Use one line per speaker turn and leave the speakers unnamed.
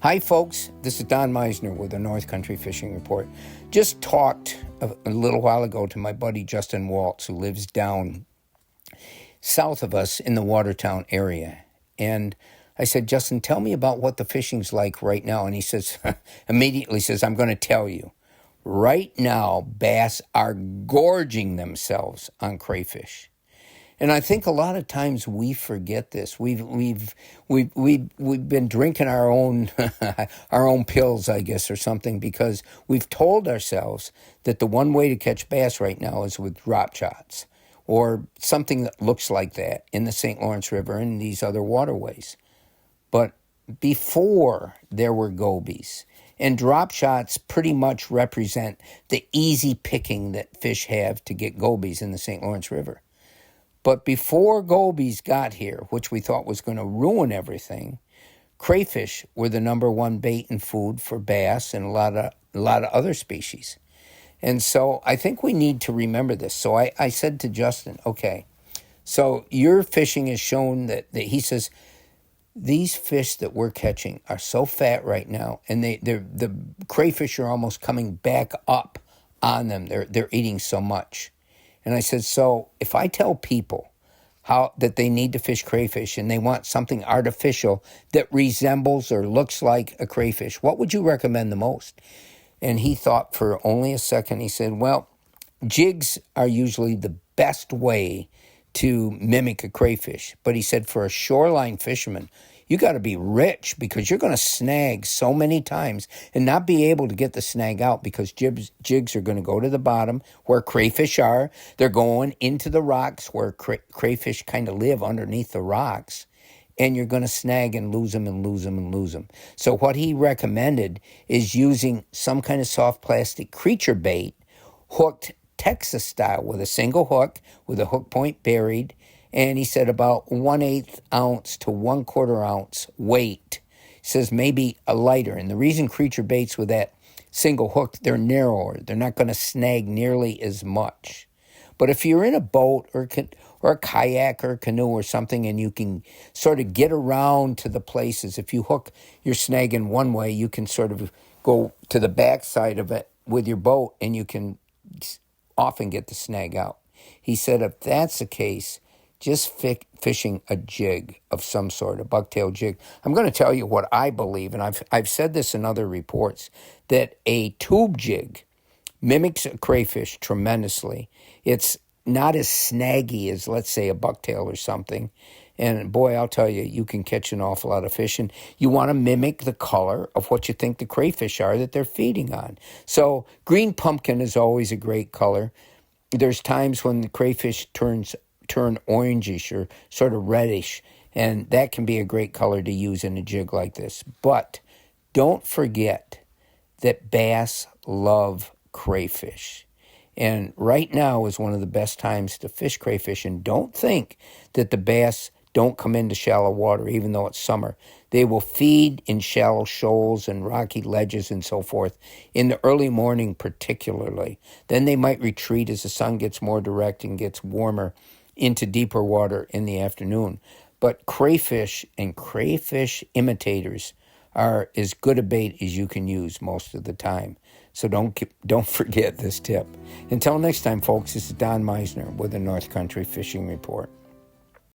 Hi folks, this is Don Meissner with the North Country Fishing Report. Just talked a little while ago to my buddy Justin Waltz, who lives down south of us in the Watertown area. And I said, Justin, tell me about what the fishing's like right now. And he says, immediately says, I'm going to tell you. Right now, bass are gorging themselves on crayfish. And I think a lot of times we forget this. We've been drinking our own our own pills, I guess, or something, because we've told ourselves that the one way to catch bass right now is with drop shots or something that looks like that in the St. Lawrence River and these other waterways. But before there were gobies, and drop shots pretty much represent the easy picking that fish have to get gobies in the St. Lawrence River. But before gobies got here, which we thought was going to ruin everything, crayfish were the number one bait and food for bass and a lot of other species. And so I think we need to remember this. So I said to Justin, okay, so your fishing has shown that he says, these fish that we're catching are so fat right now, and the crayfish are almost coming back up on them. They're eating so much. And I said, so if I tell people that they need to fish crayfish and they want something artificial that resembles or looks like a crayfish, what would you recommend the most? And he thought for only a second. He said, well, jigs are usually the best way to mimic a crayfish. But he said for a shoreline fisherman, you got to be rich, because you're going to snag so many times and not be able to get the snag out, because jigs are going to go to the bottom where crayfish are. They're going into the rocks where crayfish kind of live underneath the rocks. And you're going to snag and lose them and lose them and lose them. So what he recommended is using some kind of soft plastic creature bait, hooked Texas style, with a single hook, with a hook point buried. And he said about 1/8 ounce to 1/4 ounce weight. He says maybe a lighter. And the reason creature baits with that single hook, they're narrower. They're not going to snag nearly as much. But if you're in a boat or a kayak or a canoe or something, and you can sort of get around to the places, if you hook your snag in one way, you can sort of go to the backside of it with your boat, and you can often get the snag out. He said if that's the case, just fishing a jig of some sort, a bucktail jig. I'm going to tell you what I believe, and I've said this in other reports, that a tube jig mimics a crayfish tremendously. It's not as snaggy as, let's say, a bucktail or something. And boy, I'll tell you, you can catch an awful lot of fish. And you want to mimic the color of what you think the crayfish are that they're feeding on. So green pumpkin is always a great color. There's times when the crayfish turn orangish or sort of reddish, and that can be a great color to use in a jig like this. But don't forget that bass love crayfish. And right now is one of the best times to fish crayfish. And don't think that the bass don't come into shallow water, even though it's summer. They will feed in shallow shoals and rocky ledges and so forth in the early morning particularly. Then they might retreat as the sun gets more direct and gets warmer into deeper water in the afternoon. But crayfish and crayfish imitators are as good a bait as you can use most of the time. So don't forget this tip. Until next time, folks, this is Don Meissner with the North Country Fishing Report.